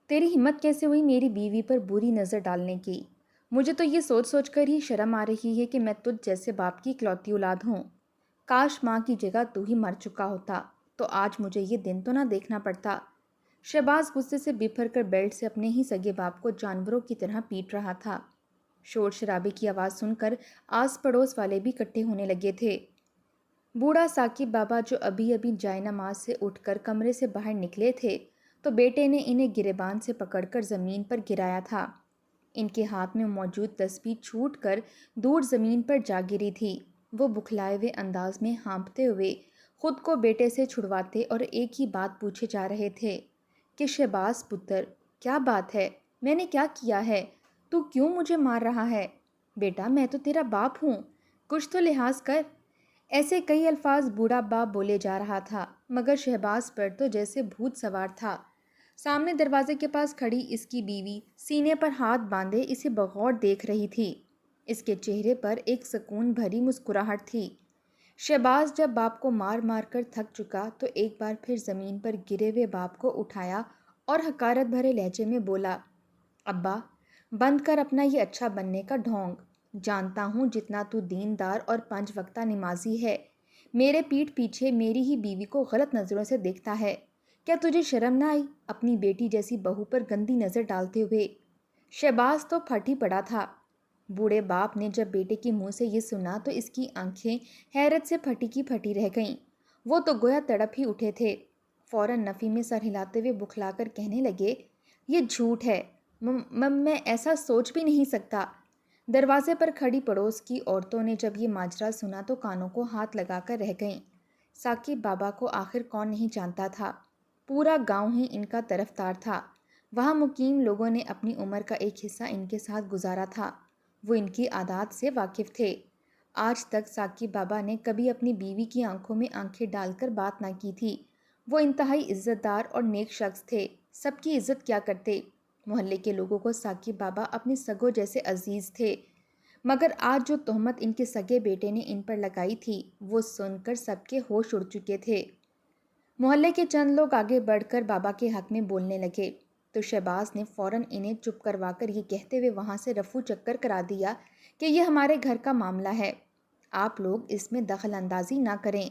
तेरी हिम्मत कैसे हुई मेरी बीवी पर बुरी नज़र डालने की? मुझे तो ये सोच सोच कर ही शर्म आ रही है कि मैं तुझ जैसे बाप की इकलौती औलाद हूँ। काश माँ की जगह तू ही मर चुका होता, तो आज मुझे ये दिन तो ना देखना पड़ता। शहबाज गुस्से से बिफर कर बेल्ट से अपने ही सगे बाप को जानवरों की तरह पीट रहा था। शोर शराबे की आवाज़ सुनकर आस पड़ोस वाले भी इकट्ठे होने लगे थे। बूढ़ा साकिब बाबा जो अभी अभी जायनमाज से उठकर कमरे से बाहर निकले थे, तो बेटे ने इन्हें गिरेबान से पकड़कर ज़मीन पर गिराया था। इनके हाथ में मौजूद तस्बीह छूटकर दूर ज़मीन पर जा गिरी थी। वो बुखलाए हुए अंदाज में हाँफते हुए खुद को बेटे से छुड़वाते और एक ही बात पूछे जा रहे थे कि शहबाज पुत्र, क्या बात है? मैंने क्या किया है? तू क्यों मुझे मार रहा है? बेटा, मैं तो तेरा बाप हूँ, कुछ तो लिहाज कर। ऐसे कई अल्फाज बूढ़ा बाप बोले जा रहा था, मगर शहबाज पर तो जैसे भूत सवार था। सामने दरवाजे के पास खड़ी इसकी बीवी सीने पर हाथ बांधे इसे बगौर देख रही थी। इसके चेहरे पर एक सुकून भरी मुस्कुराहट थी। शहबाज जब बाप को मार मार कर थक चुका तो एक बार फिर ज़मीन पर गिरे हुए बाप को उठाया और हकारत भरे लहजे में बोला, अब्बा, बंद कर अपना ये अच्छा बनने का ढोंग। जानता हूँ जितना तू दीनदार और पांच वक्ता नमाजी है, मेरे पीठ पीछे मेरी ही बीवी को गलत नज़रों से देखता है। क्या तुझे शर्म ना आई अपनी बेटी जैसी बहू पर गंदी नज़र डालते हुए? शहबाज तो फट ही पड़ा था। बूढ़े बाप ने जब बेटे के मुंह से ये सुना तो इसकी आंखें हैरत से फटी की फटी रह गईं। वो तो गोया तड़प ही उठे थे। फौरन नफ़ी में सर हिलाते हुए बुखलाकर कहने लगे, ये झूठ है। मैं ऐसा सोच भी नहीं सकता। दरवाजे पर खड़ी पड़ोस की औरतों ने जब ये माजरा सुना तो कानों को हाथ लगाकर रह गईं। साकिब बाबा को आखिर कौन नहीं जानता था। पूरा गांव ही इनका तरफदार था। वहाँ मुकीम लोगों ने अपनी उम्र का एक हिस्सा इनके साथ गुजारा था। वो इनकी आदत से वाकिफ़ थे। आज तक साकिब बाबा ने कभी अपनी बीवी की आंखों में आंखें डालकर बात ना की थी। वो इंतहाई इज्जतदार और नेक शख्स थे, सबकी इज्जत किया करते। मोहल्ले के लोगों को साकिब बाबा अपने सगों जैसे अजीज थे। मगर आज जो तोहमत इनके सगे बेटे ने इन पर लगाई थी, वो सुनकर सबके होश उड़ चुके थे। मोहल्ले के चंद लोग आगे बढ़कर बाबा के हक में बोलने लगे, तो शहबाज ने फौरन इन्हें चुप करवाकर ये कहते हुए वहाँ से रफू चक्कर करा दिया कि ये हमारे घर का मामला है, आप लोग इसमें दखल अंदाजी ना करें।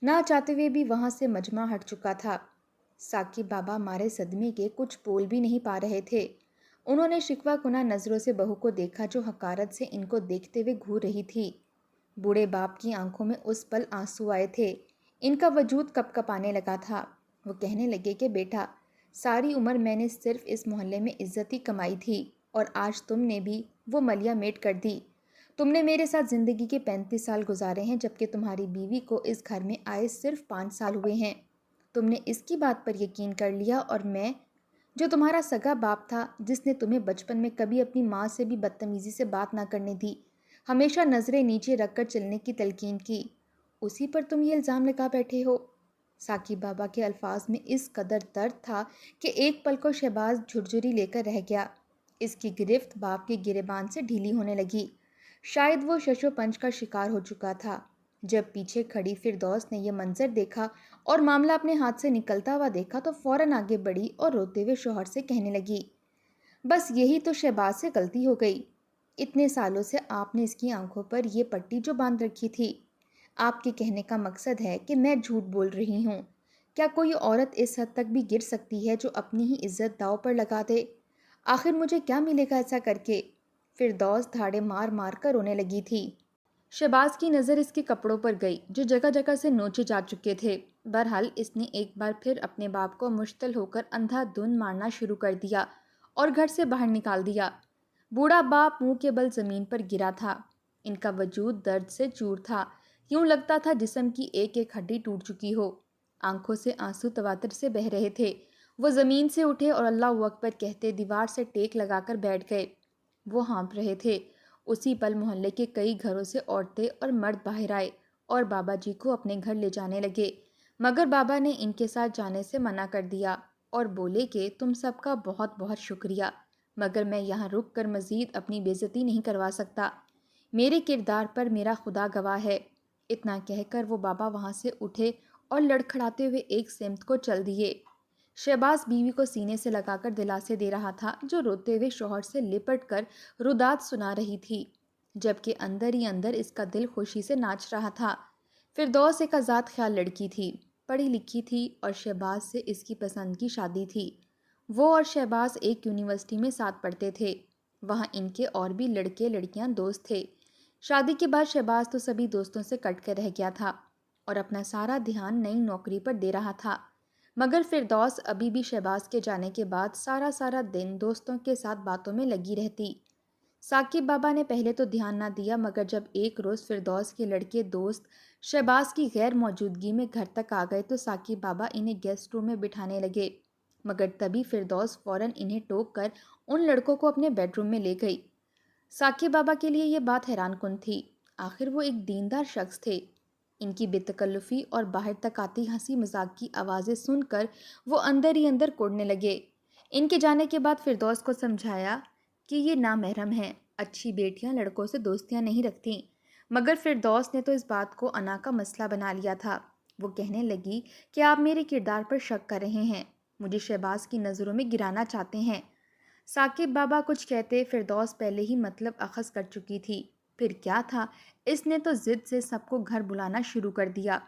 ना चाहते हुए भी वहाँ से मजमा हट चुका था। साकिब बाबा मारे सदमे के कुछ बोल भी नहीं पा रहे थे। उन्होंने शिकवा कुना नज़रों से बहू को देखा जो हकारत से इनको देखते हुए घूर रही थी। बूढ़े बाप की आंखों में उस पल आंसू आए थे। इनका वजूद कपकपाने लगा था। वो कहने लगे कि बेटा, सारी उम्र मैंने सिर्फ इस मोहल्ले में इज्जत ही कमाई थी और आज तुमने भी वो मलिया मेट कर दी। तुमने मेरे साथ ज़िंदगी के 35 साल गुजारे हैं, जबकि तुम्हारी बीवी को इस घर में आए सिर्फ 5 साल हुए हैं। तुमने इसकी बात पर यकीन कर लिया और मैं, जो तुम्हारा सगा बाप था, जिसने तुम्हें बचपन में कभी अपनी माँ से भी बदतमीज़ी से बात ना करने दी, हमेशा नज़रें नीचे रखकर चलने की तलकीन की, उसी पर तुम ये इल्ज़ाम लगा बैठे हो। साकिब बाबा के अल्फाज में इस कदर दर्द था कि एक पल को शहबाज झुरझुरी लेकर रह गया। इसकी गिरफ्त बाप के गिरेबान से ढीली होने लगी। शायद वो शशोपंच का शिकार हो चुका था। जब पीछे खड़ी फिरदौस ने यह मंजर देखा और मामला अपने हाथ से निकलता हुआ देखा तो फौरन आगे बढ़ी और रोते हुए शौहर से कहने लगी, बस यही तो शहबाज से गलती हो गई। इतने सालों से आपने इसकी आंखों पर यह पट्टी जो बांध रखी थी, आपके कहने का मकसद है कि मैं झूठ बोल रही हूँ। क्या कोई औरत इस हद तक भी गिर सकती है जो अपनी ही इज्जत दांव पर लगा दे? आखिर मुझे क्या मिलेगा ऐसा करके? फिरदौस धाड़े मार मार कर रोने लगी थी। शहबाज की नज़र इसके कपड़ों पर गई जो जगह जगह से नोचे जा चुके थे। बहरहाल इसने एक बार फिर अपने बाप को मुश्तल होकर अंधाधुंध मारना शुरू कर दिया और घर से बाहर निकाल दिया। बूढ़ा बाप मुंह के बल जमीन पर गिरा था। इनका वजूद दर्द से चूर था। यूं लगता था जिस्म की एक एक हड्डी टूट चुकी हो। आंखों से आंसू तवातर से बह रहे थे। वो ज़मीन से उठे और अल्लाह अकबर कहते दीवार से टेक लगाकर बैठ गए। वो हाँफ रहे थे। उसी पल मोहल्ले के कई घरों से औरतें और मर्द बाहर आए और बाबा जी को अपने घर ले जाने लगे, मगर बाबा ने इनके साथ जाने से मना कर दिया और बोले कि तुम सबका बहुत बहुत शुक्रिया, मगर मैं यहाँ रुक कर मज़ीद अपनी बेइज्जती नहीं करवा सकता। मेरे किरदार पर मेरा खुदा गवाह है। इतना कहकर वो बाबा वहाँ से उठे और लड़खड़ाते हुए एक सिमत को चल दिए। शहबाज बीवी को सीने से लगाकर दिलासे दे रहा था, जो रोते हुए शौहर से लिपट कर रुदात सुना रही थी, जबकि अंदर ही अंदर इसका दिल खुशी से नाच रहा था। फिरदौस एक आज़ाद ख्याल लड़की थी, पढ़ी लिखी थी और शहबाज से इसकी पसंद की शादी थी। वो और शहबाज एक यूनिवर्सिटी में साथ पढ़ते थे। वहाँ इनके और भी लड़के लड़कियाँ दोस्त थे। शादी के बाद शहबाज तो सभी दोस्तों से कट कर रह गया था और अपना सारा ध्यान नई नौकरी पर दे रहा था। मगर फिरदौस अभी भी शहबाज के जाने के बाद सारा सारा दिन दोस्तों के साथ बातों में लगी रहती। साकिब बाबा ने पहले तो ध्यान ना दिया, मगर जब एक रोज़ फिरदौस के लड़के दोस्त शहबाज की गैर मौजूदगी में घर तक आ गए तो साकिब बाबा इन्हें गेस्ट रूम में बिठाने लगे। मगर तभी फिरदौस फौरन इन्हें टोक कर उन लड़कों को अपने बेडरूम में ले गई। साकिब बाबा के लिए ये बात हैरानकुन थी। आखिर वो एक दीनदार शख्स थे। इनकी बेतकल्लुफ़ी और बाहर तक आती हंसी मजाक की आवाज़ें सुनकर वो अंदर ही अंदर कोड़ने लगे। इनके जाने के बाद फिरदौस को समझाया कि ये नामहरम हैं, अच्छी बेटियां लड़कों से दोस्तियां नहीं रखती। मगर फिरदौस ने तो इस बात को अना का मसला बना लिया था। वो कहने लगी कि आप मेरे किरदार पर शक कर रहे हैं, मुझे शहबाज की नज़रों में गिराना चाहते हैं। साकिब बाबा कुछ कहते फिरदौस पहले ही मतलब अखज़ कर चुकी थी। फिर क्या था, इसने तो ज़िद से सबको घर बुलाना शुरू कर दिया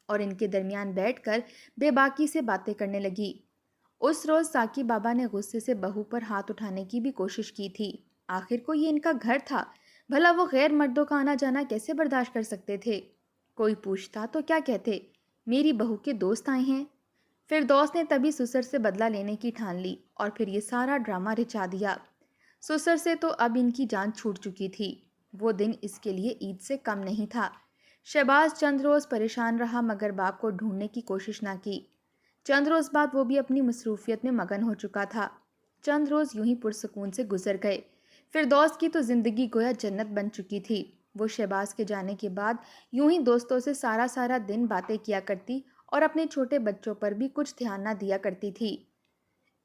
और इनके दरमियान बैठकर बेबाकी से बातें करने लगी। उस रोज़ साकिब बाबा ने गुस्से से बहू पर हाथ उठाने की भी कोशिश की थी। आखिर को ये इनका घर था, भला वो गैर मर्दों का आना जाना कैसे बर्दाश्त कर सकते थे। कोई पूछता तो क्या कहते, मेरी बहू के दोस्त आए हैं। फिरदौस ने तभी सुसर से बदला लेने की ठान ली और फिर ये सारा ड्रामा रिचा दिया। सुसर से तो अब इनकी जान छूट चुकी थी। वो दिन इसके लिए ईद से कम नहीं था। शहबाज चंद रोज़ परेशान रहा मगर बाप को ढूंढने की कोशिश ना की। चंद रोज़ बाद वो भी अपनी मसरूफियत में मगन हो चुका था। चंद रोज़ यूं ही पुरसकून से गुजर गए। फिरदौस की तो ज़िंदगी गोया जन्नत बन चुकी थी। वो शहबाज के जाने के बाद यूं ही दोस्तों से सारा सारा दिन बातें किया करती और अपने छोटे बच्चों पर भी कुछ ध्यान ना दिया करती थी।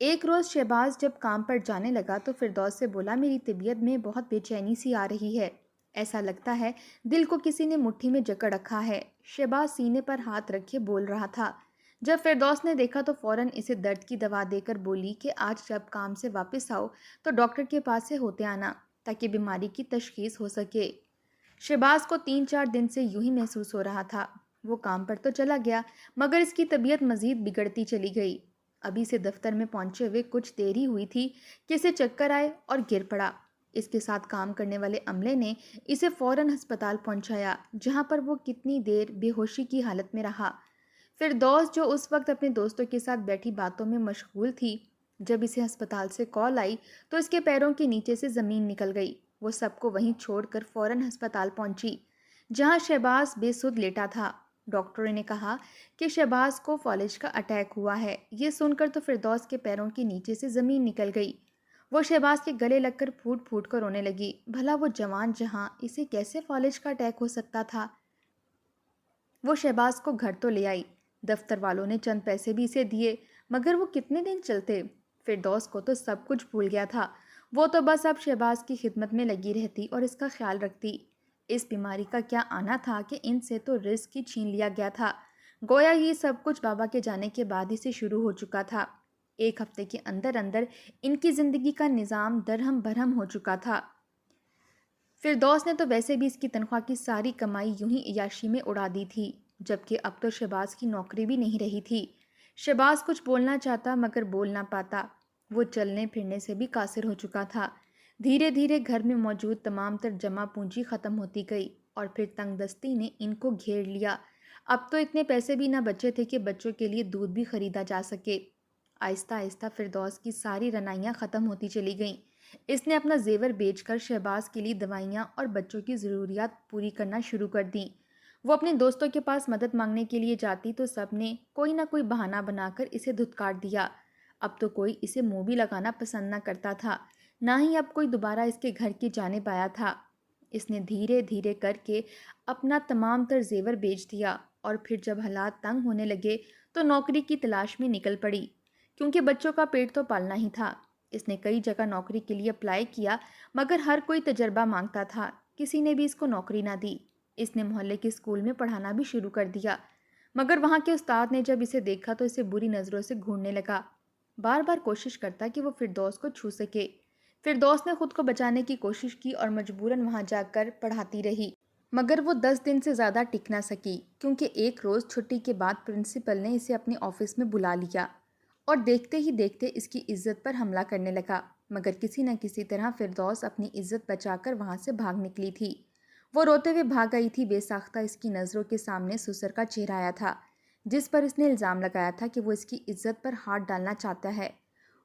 एक रोज़ शहबाज जब काम पर जाने लगा तो फिरदौस से बोला, मेरी तबीयत में बहुत बेचैनी सी आ रही है, ऐसा लगता है दिल को किसी ने मुट्ठी में जकड़ रखा है। शहबाज सीने पर हाथ रखे बोल रहा था। जब फिरदौस ने देखा तो फौरन इसे दर्द की दवा देकर बोली कि आज जब काम से वापस आओ तो डॉक्टर के पास से होते आना, ताकि बीमारी की तशखीस हो सके। शहबाज को 3-4 दिन से यूं ही महसूस हो रहा था। वो काम पर तो चला गया मगर इसकी तबीयत मज़ीद बिगड़ती चली गई। अभी से दफ्तर में पहुंचे हुए कुछ देर ही हुई थी कि इसे चक्कर आए और गिर पड़ा। इसके साथ काम करने वाले अमले ने इसे फौरन अस्पताल पहुंचाया, जहां पर वो कितनी देर बेहोशी की हालत में रहा। फिरदौस जो उस वक्त अपने दोस्तों के साथ बैठी बातों में मशगूल थी, जब इसे अस्पताल से कॉल आई तो इसके पैरों के नीचे से ज़मीन निकल गई। वो सबको वहीं छोड़कर फौरन अस्पताल पहुंची, जहां शहबाज बेसुध लेटा था। डॉक्टरों ने कहा कि शहबाज को फॉलिज का अटैक हुआ है। ये सुनकर तो फिरदौस के पैरों के नीचे से ज़मीन निकल गई। वो शहबाज के गले लगकर फूट फूट कर रोने लगी। भला वो जवान जहां, इसे कैसे फॉलिज का अटैक हो सकता था। वो शहबाज को घर तो ले आई। दफ्तर वालों ने चंद पैसे भी इसे दिए, मगर वो कितने दिन चलते। फिरदौस को तो सब कुछ भूल गया था। वो तो बस अब शहबाज की खिदमत में लगी रहती और इसका ख्याल रखती। इस बीमारी का क्या आना था कि इनसे तो रिस्क ही छीन लिया गया था। गोया ये सब कुछ बाबा के जाने के बाद ही से शुरू हो चुका था। एक हफ्ते के अंदर अंदर इनकी ज़िंदगी का निज़ाम दरहम बरहम हो चुका था। फिरदौस ने तो वैसे भी इसकी तनख्वाह की सारी कमाई यूं ही अय्याशी में उड़ा दी थी, जबकि अब तो शहबाज की नौकरी भी नहीं रही थी। शहबाज कुछ बोलना चाहता मगर बोल ना पाता। वो चलने फिरने से भी कासिर हो चुका था। धीरे धीरे घर में मौजूद तमाम तर जमा पूंजी ख़त्म होती गई और फिर तंगदस्ती ने इनको घेर लिया। अब तो इतने पैसे भी ना बचे थे कि बच्चों के लिए दूध भी खरीदा जा सके। आहिस्ता आहिस्ता फिरदौस की सारी रनाइयाँ ख़त्म होती चली गईं। इसने अपना जेवर बेचकर शहबाज के लिए दवाइयाँ और बच्चों की ज़रूरियात पूरी करना शुरू कर दी। वो अपने दोस्तों के पास मदद मांगने के लिए जाती तो सब ने कोई ना कोई बहाना बनाकर इसे धुतकार दिया। अब तो कोई इसे मुंह भी लगाना पसंद ना करता था, ना ही अब कोई दोबारा इसके घर की जानिब आया था। इसने धीरे धीरे करके अपना तमाम तर जेवर बेच दिया और फिर जब हालात तंग होने लगे तो नौकरी की तलाश में निकल पड़ी, क्योंकि बच्चों का पेट तो पालना ही था। इसने कई जगह नौकरी के लिए अप्लाई किया मगर हर कोई तजर्बा मांगता था, किसी ने भी इसको नौकरी ना दी। इसने मोहल्ले के स्कूल में पढ़ाना भी शुरू कर दिया, मगर वहाँ के उस्ताद ने जब इसे देखा तो इसे बुरी नज़रों से घूरने लगा। بار بار کوشش کرتا کہ وہ فردوس کو چھو سکے۔ فردوس نے خود کو بچانے کی کوشش کی اور مجبوراً وہاں جا کر پڑھاتی رہی، مگر وہ 10 دن سے زیادہ ٹک نہ سکی، کیونکہ ایک روز چھٹی کے بعد پرنسپل نے اسے اپنے آفس میں بلا لیا اور دیکھتے ہی دیکھتے اس کی عزت پر حملہ کرنے لگا۔ مگر کسی نہ کسی طرح فردوس اپنی عزت بچا کر وہاں سے بھاگ نکلی تھی۔ وہ روتے ہوئے بھاگ آئی تھی، بے ساختہ اس کی نظروں کے سامنے سسر کا چہرہ آیا تھا، جس پر اس نے الزام لگایا تھا کہ وہ اس کی عزت پر ہاتھ ڈالنا چاہتا ہے۔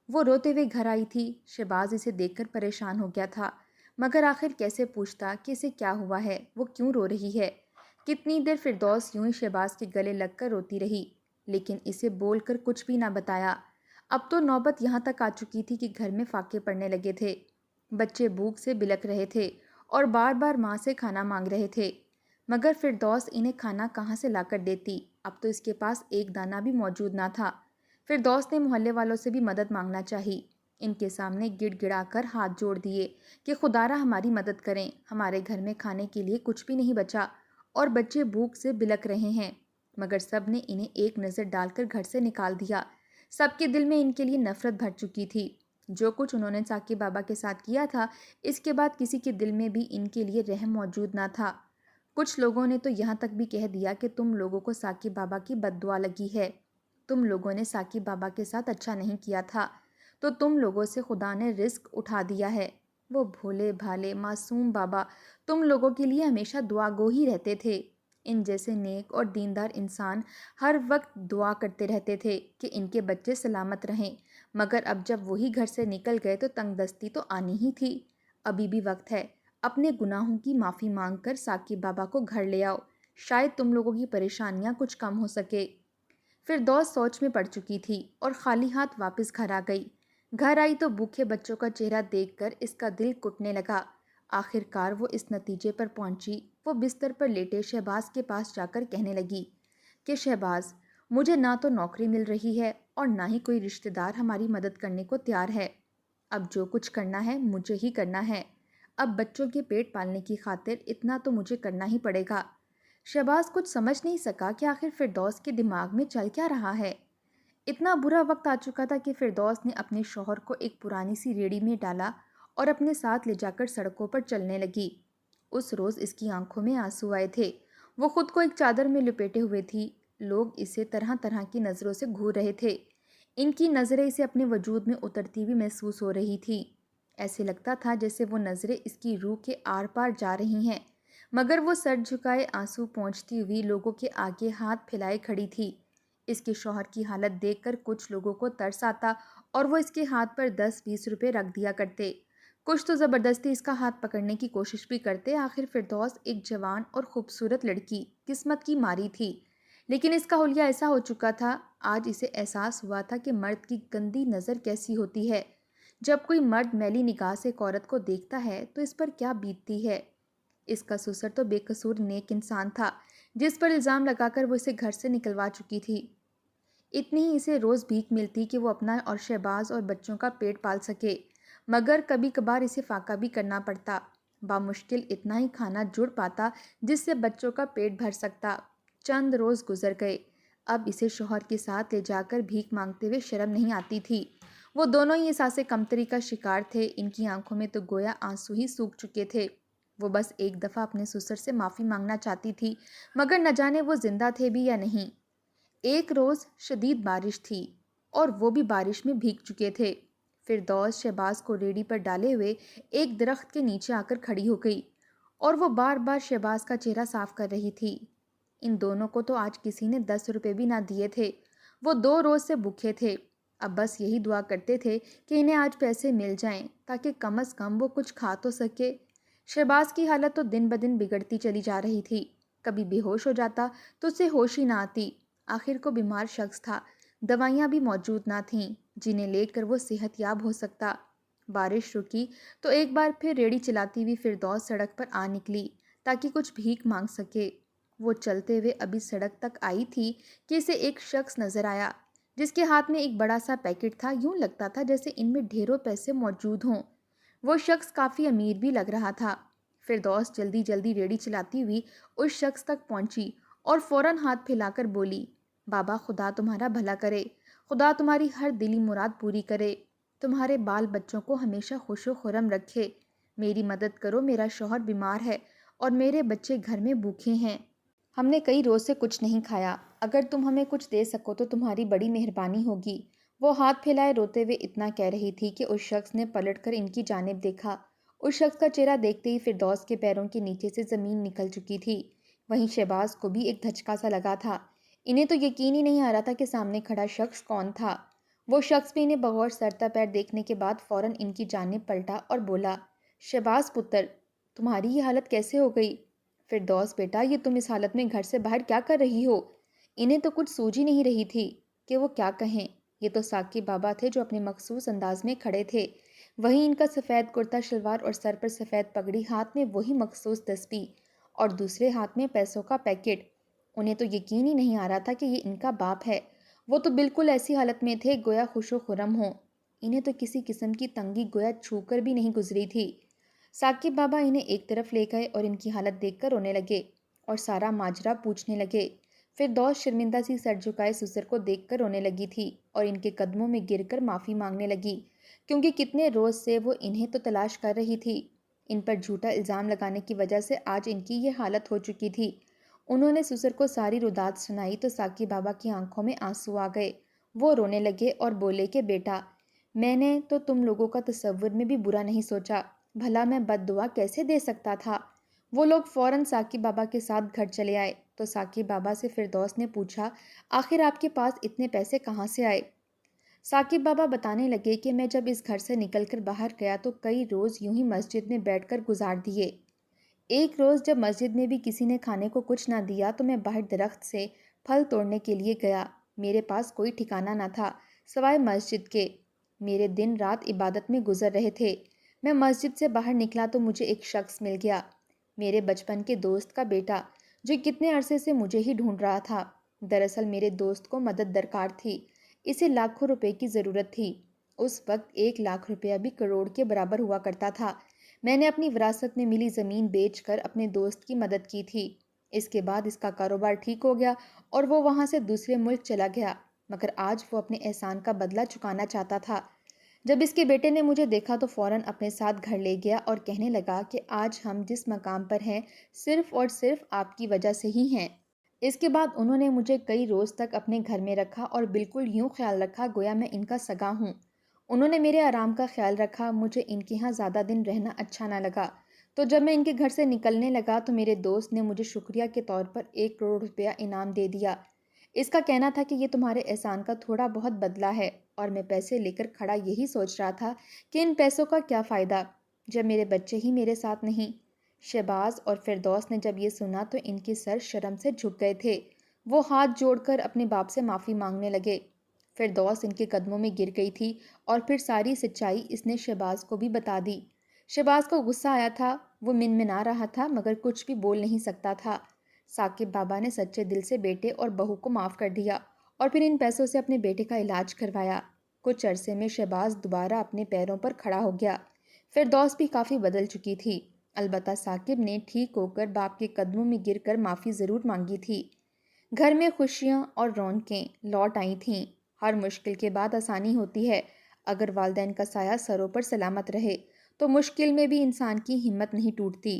وہ روتے ہوئے گھر آئی تھی۔ شہباز اسے دیکھ کر پریشان ہو گیا تھا، مگر آخر کیسے پوچھتا کہ اسے کیا ہوا ہے، وہ کیوں رو رہی ہے۔ کتنی دیر فردوس یوں ہی شہباز کے گلے لگ کر روتی رہی، لیکن اسے بول کر کچھ بھی نہ بتایا۔ اب تو نوبت یہاں تک آ چکی تھی کہ گھر میں فاقے پڑنے لگے تھے۔ بچے بھوک سے بلک رہے تھے اور بار بار ماں سے کھانا مانگ رہے تھے، مگر فردوس انہیں کھانا کہاں سے لا کر دیتی؟ اب تو اس کے پاس ایک دانہ بھی موجود نہ تھا۔ فردوس نے محلے والوں سے بھی مدد مانگنا چاہی۔ ان کے سامنے گڑ گڑا کر ہاتھ جوڑ دیے کہ خدارا ہماری مدد کریں، ہمارے گھر میں کھانے کے لیے کچھ بھی نہیں بچا اور بچے بھوک سے بلک رہے ہیں۔ مگر سب نے انہیں ایک نظر ڈال کر گھر سے نکال دیا۔ سب کے دل میں ان کے لیے نفرت بھر چکی تھی۔ جو کچھ انہوں نے ساقی بابا کے ساتھ کیا تھا، اس کے بعد کسی کے دل میں بھی ان کے لیے رحم موجود نہ تھا۔ کچھ لوگوں نے تو یہاں تک بھی کہہ دیا کہ تم لوگوں کو ساقی بابا کی بد دعا لگی ہے، تم لوگوں نے ساقی بابا کے ساتھ اچھا نہیں کیا تھا، تو تم لوگوں سے خدا نے رزق اٹھا دیا ہے۔ وہ بھولے بھالے معصوم بابا تم لوگوں کے لیے ہمیشہ دعا گو ہی رہتے تھے۔ ان جیسے نیک اور دیندار انسان ہر وقت دعا کرتے رہتے تھے کہ ان کے بچے سلامت رہیں، مگر اب جب وہی گھر سے نکل گئے تو تنگ دستی تو آنی ہی تھی۔ ابھی بھی وقت ہے، اپنے گناہوں کی معافی مانگ کر ساقی بابا کو گھر لے آؤ، شاید تم لوگوں کی پریشانیاں کچھ کم ہو سکے۔ فردوس سوچ میں پڑ چکی تھی اور خالی ہاتھ واپس گھر آ گئی۔ گھر آئی تو بھوکے بچوں کا چہرہ دیکھ کر اس کا دل کٹنے لگا۔ آخر کار وہ اس نتیجے پر پہنچی۔ وہ بستر پر لیٹے شہباز کے پاس جا کر کہنے لگی کہ شہباز، مجھے نہ تو نوکری مل رہی ہے اور نہ ہی کوئی رشتہ دار ہماری مدد کرنے کو تیار ہے۔ اب جو کچھ کرنا ہے مجھے ہی کرنا ہے۔ اب بچوں کے پیٹ پالنے کی خاطر اتنا تو مجھے کرنا ہی پڑے گا۔ شہباز کچھ سمجھ نہیں سکا کہ آخر فردوس کے دماغ میں چل کیا رہا ہے۔ اتنا برا وقت آ چکا تھا کہ فردوس نے اپنے شوہر کو ایک پرانی سی ریڑھی میں ڈالا اور اپنے ساتھ لے جا کر سڑکوں پر چلنے لگی۔ اس روز اس کی آنکھوں میں آنسو آئے تھے۔ وہ خود کو ایک چادر میں لپیٹے ہوئے تھی۔ لوگ اسے طرح طرح کی نظروں سے گھور رہے تھے۔ ان کی نظریں اسے اپنے وجود میں اترتی ہوئی محسوس ہو رہی تھی۔ ایسے لگتا تھا جیسے وہ نظریں اس کی روح کے آر پار جا رہی ہیں، مگر وہ سر جھکائے آنسو پہنچتی ہوئی لوگوں کے آگے ہاتھ پھیلائے کھڑی تھی۔ اس کے شوہر کی حالت دیکھ کر کچھ لوگوں کو ترس آتا اور وہ اس کے ہاتھ پر 10-20 روپے رکھ دیا کرتے۔ کچھ تو زبردستی اس کا ہاتھ پکڑنے کی کوشش بھی کرتے۔ آخر فردوس ایک جوان اور خوبصورت لڑکی قسمت کی ماری تھی، لیکن اس کا حلیہ ایسا ہو چکا تھا، آج اسے احساس ہوا تھا کہ مرد کی گندی نظر کیسی ہوتی ہے۔ جب کوئی مرد میلی نگاہ سے ایک عورت کو دیکھتا ہے تو اس پر کیا بیتتی ہے۔ اس کا سسر تو بے قصور نیک انسان تھا، جس پر الزام لگا کر وہ اسے گھر سے نکلوا چکی تھی۔ اتنی ہی اسے روز بھیک ملتی کہ وہ اپنا اور شہباز اور بچوں کا پیٹ پال سکے، مگر کبھی کبھار اسے فاقہ بھی کرنا پڑتا۔ بامشکل اتنا ہی کھانا جڑ پاتا جس سے بچوں کا پیٹ بھر سکتا۔ چند روز گزر گئے۔ اب اسے شوہر کے ساتھ لے جا کر بھیک مانگتے ہوئے شرم نہیں آتی تھی۔ وہ دونوں ہی احساس کمتری کا شکار تھے۔ ان کی آنکھوں میں تو گویا آنسو ہی سوکھ چکے تھے۔ وہ بس ایک دفعہ اپنے سسر سے معافی مانگنا چاہتی تھی، مگر نہ جانے وہ زندہ تھے بھی یا نہیں۔ ایک روز شدید بارش تھی اور وہ بھی بارش میں بھیگ چکے تھے۔ فردوس شہباز کو ریڑھی پر ڈالے ہوئے ایک درخت کے نیچے آ کر کھڑی ہو گئی اور وہ بار بار شہباز کا چہرہ صاف کر رہی تھی۔ ان دونوں کو تو آج کسی نے 10 روپے بھی نہ دیے تھے۔ وہ 2 روز سے بھوکے تھے۔ اب بس یہی دعا کرتے تھے کہ انہیں آج پیسے مل جائیں تاکہ کم از کم وہ کچھ کھا تو سکے۔ شہباز کی حالت تو دن بدن بگڑتی چلی جا رہی تھی۔ کبھی بے ہوش ہو جاتا تو اسے ہوش ہی نہ آتی۔ آخر کو بیمار شخص تھا، دوائیاں بھی موجود نہ تھیں جنہیں لے کر وہ صحت یاب ہو سکتا۔ بارش رکی تو ایک بار پھر ریڑھی چلاتی ہوئی فردوس سڑک پر آ نکلی تاکہ کچھ بھیک مانگ سکے۔ وہ چلتے ہوئے ابھی سڑک تک آئی تھی کہ اسے ایک شخص نظر آیا جس کے ہاتھ میں ایک بڑا سا پیکٹ تھا۔ یوں لگتا تھا جیسے ان میں ڈھیروں پیسے موجود ہوں۔ وہ شخص کافی امیر بھی لگ رہا تھا۔ فردوس جلدی جلدی ریڑھی چلاتی ہوئی اس شخص تک پہنچی اور فوراً ہاتھ پھیلا کر بولی، بابا خدا تمہارا بھلا کرے، خدا تمہاری ہر دلی مراد پوری کرے، تمہارے بال بچوں کو ہمیشہ خوش و خرم رکھے۔ میری مدد کرو، میرا شوہر بیمار ہے اور میرے بچے گھر میں بھوکے ہیں۔ ہم نے کئی روز سے کچھ نہیں کھایا، اگر تم ہمیں کچھ دے سکو تو تمہاری بڑی مہربانی ہوگی۔ وہ ہاتھ پھیلائے روتے ہوئے اتنا کہہ رہی تھی کہ اس شخص نے پلٹ کر ان کی جانب دیکھا۔ اس شخص کا چہرہ دیکھتے ہی فردوس کے پیروں کے نیچے سے زمین نکل چکی تھی۔ وہیں شہباز کو بھی ایک دھچکا سا لگا تھا۔ انہیں تو یقین ہی نہیں آ رہا تھا کہ سامنے کھڑا شخص کون تھا۔ وہ شخص بھی انہیں بغور سر تا پیر دیکھنے کے بعد فوراً ان کی جانب پلٹا اور بولا، شہباز پتر، تمہاری یہ حالت کیسے ہو گئی؟ فردوس بیٹا، یہ تم اس حالت میں گھر سے باہر کیا کر رہی ہو؟ انہیں تو کچھ سوجھ ہی نہیں رہی تھی کہ وہ کیا کہیں۔ یہ تو ثاقب بابا تھے جو اپنے مخصوص انداز میں کھڑے تھے، وہیں ان کا سفید کرتا شلوار اور سر پر سفید پگڑی، ہاتھ میں وہی مخصوص تسبیح اور دوسرے ہاتھ میں پیسوں کا پیکٹ۔ انہیں تو یقین ہی نہیں آ رہا تھا کہ یہ ان کا باپ ہے۔ وہ تو بالکل ایسی حالت میں تھے گویا خوش و خرم ہوں۔ انہیں تو کسی قسم کی تنگی گویا چھو کر بھی نہیں گزری تھی۔ ثاقب بابا انہیں ایک طرف لے گئے اور ان کی حالت دیکھ کر رونے لگے اور سارا ماجرا پوچھنے لگے۔ فردوس شرمندہ سی سر جھکائے سسر کو دیکھ کر رونے لگی تھی اور ان کے قدموں میں گر کر معافی مانگنے لگی، کیونکہ کتنے روز سے وہ انہیں تو تلاش کر رہی تھی۔ ان پر جھوٹا الزام لگانے کی وجہ سے آج ان کی یہ حالت ہو چکی تھی۔ انہوں نے سسر کو ساری روداد سنائی تو ثاقب بابا کی آنکھوں میں آنسو آ گئے۔ وہ رونے لگے اور بولے کہ بیٹا، میں نے تو تم لوگوں کا تصور میں بھی برا نہیں سوچا، بھلا میں بد دعا کیسے دے سکتا تھا۔ وہ لوگ فوراً ثاقب بابا کے ساتھ گھر چلے آئے تو ثاقب بابا سے فردوس نے پوچھا، آخر آپ کے پاس اتنے پیسے کہاں سے آئے؟ ثاقب بابا بتانے لگے کہ میں جب اس گھر سے نکل کر باہر گیا تو کئی روز یوں ہی مسجد میں بیٹھ کر گزار دیے۔ ایک روز جب مسجد میں بھی کسی نے کھانے کو کچھ نہ دیا تو میں باہر درخت سے پھل توڑنے کے لیے گیا۔ میرے پاس کوئی ٹھکانہ نہ تھا سوائے مسجد کے۔ میرے دن رات عبادت میں گزر رہے تھے۔ میں مسجد سے باہر نکلا تو مجھے ایک شخص مل گیا، میرے بچپن کے دوست کا بیٹا، جو کتنے عرصے سے مجھے ہی ڈھونڈ رہا تھا۔ دراصل میرے دوست کو مدد درکار تھی، اسے لاکھوں روپے کی ضرورت تھی۔ اس وقت 1,00,000 روپیہ بھی کروڑ کے برابر ہوا کرتا تھا۔ میں نے اپنی وراثت میں ملی زمین بیچ کر اپنے دوست کی مدد کی تھی۔ اس کے بعد اس کا کاروبار ٹھیک ہو گیا اور وہ وہاں سے دوسرے ملک چلا گیا، مگر آج وہ اپنے احسان کا بدلہ چکانا چاہتا تھا۔ جب اس کے بیٹے نے مجھے دیکھا تو فوراً اپنے ساتھ گھر لے گیا اور کہنے لگا کہ آج ہم جس مقام پر ہیں صرف اور صرف آپ کی وجہ سے ہی ہیں۔ اس کے بعد انہوں نے مجھے کئی روز تک اپنے گھر میں رکھا اور بالکل یوں خیال رکھا گویا میں ان کا سگا ہوں۔ انہوں نے میرے آرام کا خیال رکھا۔ مجھے ان کے ہاں زیادہ دن رہنا اچھا نہ لگا، تو جب میں ان کے گھر سے نکلنے لگا تو میرے دوست نے مجھے شکریہ کے طور پر 1,00,00,000 روپیہ انعام دے دیا۔ اس کا کہنا تھا کہ یہ تمہارے احسان کا تھوڑا بہت بدلہ ہے، اور میں پیسے لے کر کھڑا یہی سوچ رہا تھا کہ ان پیسوں کا کیا فائدہ جب میرے بچے ہی میرے ساتھ نہیں۔ شہباز اور فردوس نے جب یہ سنا تو ان کے سر شرم سے جھک گئے تھے۔ وہ ہاتھ جوڑ کر اپنے باپ سے معافی مانگنے لگے۔ فردوس ان کے قدموں میں گر گئی تھی اور پھر ساری سچائی اس نے شہباز کو بھی بتا دی۔ شہباز کو غصہ آیا تھا، وہ منمنا رہا تھا مگر کچھ بھی بول نہیں سکتا تھا۔ ثاقب بابا نے سچے دل سے بیٹے اور بہو کو معاف کر دیا اور پھر ان پیسوں سے اپنے بیٹے کا علاج کروایا۔ کچھ عرصے میں شہباز دوبارہ اپنے پیروں پر کھڑا ہو گیا۔ فردوس بھی کافی بدل چکی تھی، البتہ ثاقب نے ٹھیک ہو کر باپ کے قدموں میں گر کر معافی ضرور مانگی تھی۔ گھر میں خوشیاں اور رونقیں لوٹ آئی تھیں۔ ہر مشکل کے بعد آسانی ہوتی ہے۔ اگر والدین کا سایہ سروں پر سلامت رہے تو مشکل میں بھی انسان کی ہمت نہیں ٹوٹتی۔